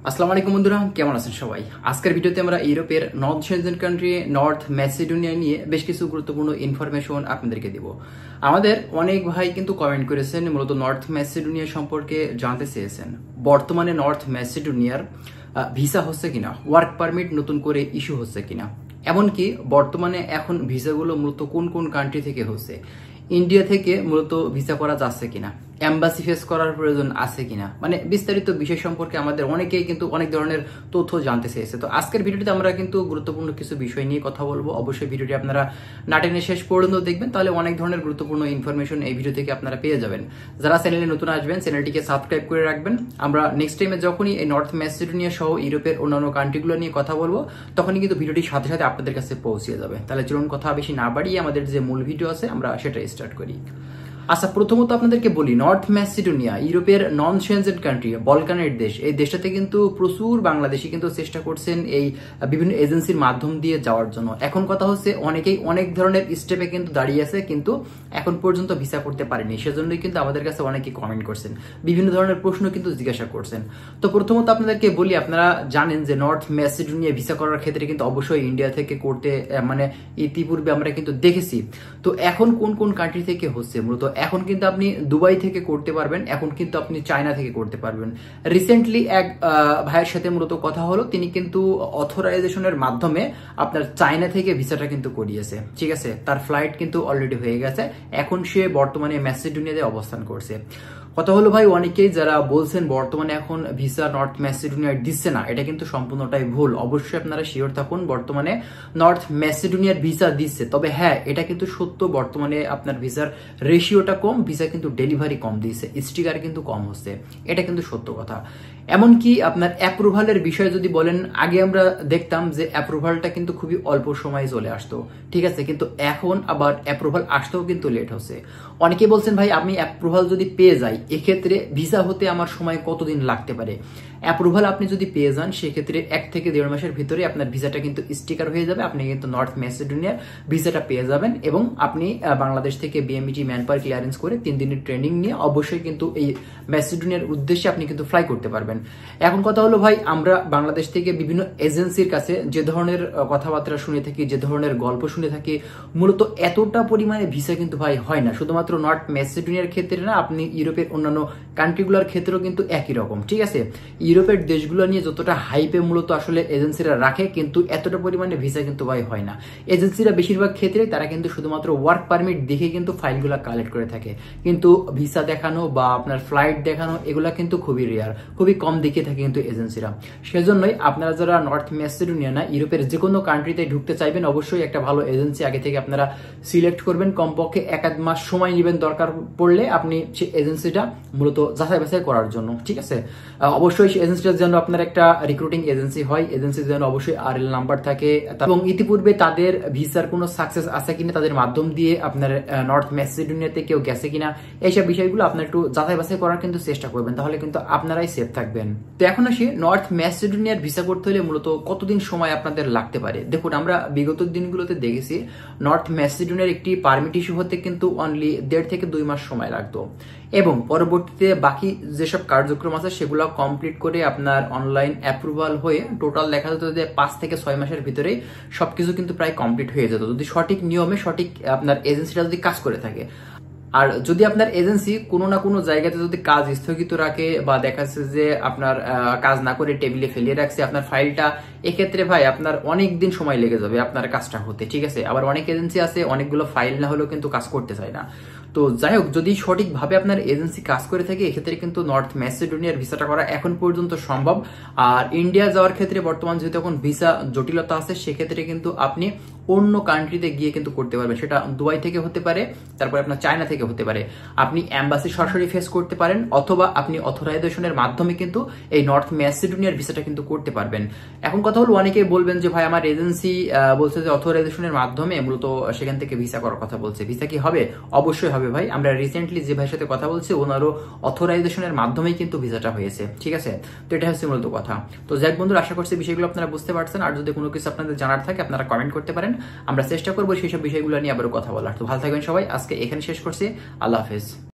আসসালামু আলাইকুম বন্ধুরা, কেমন আছেন সবাই? আজকের ভিডিওতে আমরা ইউরোপের north Shenzhen country north Macedonia নিয়ে বেশ কিছু গুরুত্বপূর্ণ ইনফরমেশন আপনাদেরকে দিব। আমাদের অনেক ভাই কিন্তু কমেন্ট করেছেন, মূলত নর্থ ম্যাসিডোনিয়া সম্পর্কে জানতে চেয়েছেন। বর্তমানে নর্থ ম্যাসিডোনিয়ার ভিসা হচ্ছে কিনা, ওয়ার্ক পারমিট নতুন করে ইস্যু হচ্ছে কিনা, এমনকি বর্তমানে এখন ভিসাগুলো মূলত কোন কোন কান্ট্রি থেকে হচ্ছে, ইন্ডিয়া থেকে মূলত ভিসা করা যাচ্ছে কিনা, এম্বাসি ফেস করার প্রয়োজন আছে কিনা, মানে বিস্তারিত বিষয় সম্পর্কে আমাদের অনেকেই কিন্তু অনেক ধরনের তথ্য জানতে চেয়েছে। তো আজকের ভিডিওতে আমরা কিন্তু গুরুত্বপূর্ণ কিছু বিষয় নিয়ে কথা বলবো। অবশ্যই ভিডিওটি আপনারা না টেনে শেষ পর্যন্ত দেখবেন, তাহলে অনেক ধরনের গুরুত্বপূর্ণ ইনফরমেশন এই ভিডিও থেকে আপনারা পেয়ে যাবেন। যারা চ্যানেলে নতুন আসবেন চ্যানেলটিকে সাবস্ক্রাইব করে রাখবেন। আমরা নেক্সট টাইমে যখনই এই নর্থ ম্যাসিডোনিয়া সহ ইউরোপের অন্যান্য কান্ট্রিগুলো নিয়ে কথা বলবো, তখনই কিন্তু ভিডিওটির সাথে সাথে আপনাদের কাছে পৌঁছে যাবে। তাহলে চলুন কথা বেশি না বাড়িয়ে আমাদের যে মূল ভিডিও আছে আমরা সেটা স্টার্ট করি। আচ্ছা, প্রথমত আপনাদেরকে বলি, নর্থ ম্যাসিডোনিয়া ইউরোপের নন সেনজেন কান্ট্রি, বলকানের দেশ। এই দেশটাতে কিন্তু প্রচুর বাংলাদেশি কিন্তু চেষ্টা করছেন এই বিভিন্ন এজেন্সির মাধ্যম দিয়ে যাওয়ার জন্য। এখন কথা হচ্ছে, অনেকেই অনেক ধরনের স্টেপে কিন্তু দাঁড়িয়ে আছে, কিন্তু এখন পর্যন্ত ভিসা করতে পারেনি। সেজন্যই কিন্তু আমাদের কাছে অনেকে কমেন্ট করছেন, বিভিন্ন ধরনের প্রশ্ন কিন্তু জিজ্ঞাসা করছেন। তো প্রথমত আপনাদেরকে বলি, আপনারা জানেন যে নর্থ ম্যাসিডোনিয়া ভিসা করার ক্ষেত্রে কিন্তু অবশ্যই ইন্ডিয়া থেকে করতে, মানে ইতিপূর্বে আমরা কিন্তু দেখেছি। তো এখন কোন কোন কান্ট্রি থেকে হচ্ছে, মূলত এখন কিন্তু আপনি দুবাই থেকে করতে পারবেন, এখন কিন্তু আপনি চায়না থেকে করতে পারবেন। রিসেন্টলি এক ভাইয়ের সাথে মূলত কথা হলো, তিনি কিন্তু অথরাইজেশনের মাধ্যমে আপনার চায়না থেকে ভিসাটা কিন্তু করিয়েছে। ঠিক আছে, তার ফ্লাইট কিন্তু অলরেডি হয়ে গেছে, এখন সে বর্তমানে ম্যাসিডোনিয়াতে অবস্থান করছে। কথা হলো ভাই, অনেকেই যারা বলছেন বর্তমানে এখন ভিসা নর্থ ম্যাসিডোনিয়ার দিচ্ছে না, এটা কিন্তু সম্পূর্ণটাই ভুল। অবশ্যই আপনারা শিওর থাকুন, বর্তমানে নর্থ ম্যাসিডোনিয়ার ভিসা দিচ্ছে। তবে হ্যাঁ, এটা কিন্তু সত্য, বর্তমানে আপনার ভিসার রেশিওটা কম, ভিসা কিন্তু ডেলিভারি কম দিচ্ছে, স্টিকার কিন্তু কম হচ্ছে, এটা কিন্তু সত্য কথা। এমনকি আপনার অ্যাপ্রুভালের বিষয়ে যদি বলেন, আগে আমরা দেখতাম যে অ্যাপ্রুভালটা কিন্তু খুবই অল্প সময়ে চলে আসতো, ঠিক আছে, কিন্তু এখন আবার অ্যাপ্রুভাল আসতেও কিন্তু লেট হচ্ছে। অনেকেই বলছেন, ভাই আমি অ্যাপ্রুভাল যদি পেয়ে যাই, এক্ষেত্রে ভিসা হতে আমার সময় কতদিন লাগতে পারে? অ্যাপ্রুভাল আপনি যদি পেয়ে যান, সেক্ষেত্রে 1 থেকে 1.5 মাসের ভিতরে আপনার ভিসাটা কিন্তু স্টিকার হয়ে যাবে, আপনি কিন্তু নর্থ ম্যাসিডোনিয়ার ভিসাটা পেয়ে যাবেন, এবং আপনি বাংলাদেশ থেকে বিএমইটি ম্যান পাওয়ার ক্লিয়ারেন্স করে 3 দিনের ট্রেনিং নিয়ে অবশ্যই কিন্তু এই ম্যাসিডোনিয়ার উদ্দেশ্যে আপনি কিন্তু ফ্লাই করতে পারবেন। এখন কথা হলো ভাই, আমরা বাংলাদেশ থেকে বিভিন্ন এজেন্সির কাছে যে ধরনের কথাবার্তা শুনে থাকি, যে ধরনের গল্প শুনে থাকি, মূলত এতটা পরিমাণে ভিসা কিন্তু ভাই হয় না। শুধুমাত্র নর্থ ম্যাসিডোনিয়ার ক্ষেত্রে না, আপনি ইউরোপের অন্যান্য কান্ট্রিগুলোর ক্ষেত্রেও কিন্তু একই রকম। ঠিক আছে, ইউরোপের দেশগুলো নিয়ে যতটা হাইপে মূলত আসলে এজেন্সিরা রাখে, কিন্তু এতটা পরিমাণে ভিসা কিন্তু ভাই হয় না। এজেন্সিরা বেশিরভাগ ক্ষেত্রে তারা কিন্তু শুধুমাত্র ওয়ার্ক পারমিট দেখে কিন্তু ফাইলগুলো কালেক্ট করে থাকে, কিন্তু ভিসা দেখানো বা আপনার ফ্লাইট দেখানো এগুলা কিন্তু খুবই রেয়ার, খুবই কম দেখে থাকে কিন্তু এজেন্সিরা। সেজন্যই আপনারা যারা নর্থ ম্যাসিডোনিয়া না, ইউরোপের যে কোনো কান্ট্রিতে ঢুকতে চাইবেন, অবশ্যই একটা ভালো এজেন্সি আগে থেকে আপনারা সিলেক্ট করবেন। কমপক্ষে 1-1 মাস সময় নেবেন দরকার পড়লে আপনি সেই এজেন্সিটা মূলত যাচাই বাছাই করার জন্য। ঠিক আছে, অবশ্যই সেই এজেন্সিটার যেন আপনার একটা রিক্রুটিং এজেন্সি হয়, এজেন্সির যেন অবশ্যই আরএল নাম্বার থাকে, এবং ইতিপূর্বে তাদের ভিসার কোনো সাকসেস আছে কিনা, তাদের মাধ্যম দিয়ে আপনার নর্থ ম্যাসিডোনিয়াতে কেউ গেছে কিনা, এইসব বিষয়গুলো আপনার একটু যাচাই বাছাই করার কিন্তু চেষ্টা করবেন, তাহলে কিন্তু আপনারাই সেফ থাকবেন। তো এখন আসি, নর্থ ম্যাসিডোনিয়ার ভিসা করতে হলে মূলত কতদিন সময় আপনাদের লাগতে পারে। দেখুন, আমরা বিগত দিনগুলোতে দেখেছি নর্থ ম্যাসিডোনিয়ার একটি পারমিট ইস্যু হতে কিন্তু অনলি 1.5 থেকে 2 মাস সময় লাগতো, এবং পরবর্তীতে বাকি যেসব কার্যক্রম আছে সেগুলো কমপ্লিট করে আপনার অনলাইন অ্যাপ্রুভাল হয়ে টোটাল দেখা যেত যে 5 থেকে 6 মাসের ভিতরেই সবকিছু কিন্তু প্রায় কমপ্লিট হয়ে যেত, যদি সঠিক নিয়মে সঠিক আপনার এজেন্সিটা যদি কাজ করে থাকে। আর যদি আপনার এজেন্সি কোনো না কোনো জায়গাতে যদি কাজ স্থগিত রাখে, বা দেখা যাচ্ছে যে আপনার কাজ না করে টেবিলে ফেলিয়ে রাখছে আপনার ফাইলটা, এক্ষেত্রে ভাই আপনার অনেক দিন সময় লেগে যাবে আপনার কাজটা হতে। ঠিক আছে, আবার অনেক এজেন্সি আছে অনেকগুলো ফাইল না হলেও কিন্তু কাজ করতে চায় না। তো যাই হোক, যদি সঠিকভাবে আপনার এজেন্সি কাজ করে থাকে, এক্ষেত্রে কিন্তু নর্থ ম্যাসিডোনিয়ার ভিসাটা করা এখন পর্যন্ত সম্ভব। আর ইন্ডিয়া যাওয়ার ক্ষেত্রে বর্তমান যেহেতু এখন ভিসা জটিলতা আছে, সেক্ষেত্রে কিন্তু আপনি অন্য কান্ট্রিতে গিয়ে কিন্তু করতে পারবেন। সেটা দুবাই থেকে হতে পারে, তারপরে আপনার চায়না থেকে হতে পারে। আপনি এম্বাসি সরাসরি ফেস করতে পারেন, অথবা আপনি অথরাইজেশনের মাধ্যমে কিন্তু এই নর্থ ম্যাসিডোনিয়ার ভিসাটা কিন্তু করতে পারবেন। এখন কথা হলো, অনেকেই বলবেন যে ভাই আমার এজেন্সি বলছে যে অথরাইজেশনের মাধ্যমে মূলত সেখান থেকে ভিসা করার কথা বলছে, ভিসা কি হবে? অবশ্যই হবে ভাই। আমরা রিসেন্টলি যে ভাইয়ের সাথে কথা বলছি, ওনারও অথরাইজেশনের মাধ্যমেই কিন্তু ভিসাটা হয়েছে। ঠিক আছে, তো এটা হচ্ছে মূলত কথা। তো যাই বন্ধুরা, আশা করছি বিষয়গুলো আপনারা বুঝতে পারছেন। আর যদি কোনো কিছু আপনাদের জানার থাকে আপনারা কমেন্ট করতে পারেন, আমরা চেষ্টা করবো সেই সব বিষয়গুলো নিয়ে আবারও কথা বলার। তো ভালো থাকবেন সবাই, আজকে এখানে শেষ করছি, আল্লাহ হাফেজ।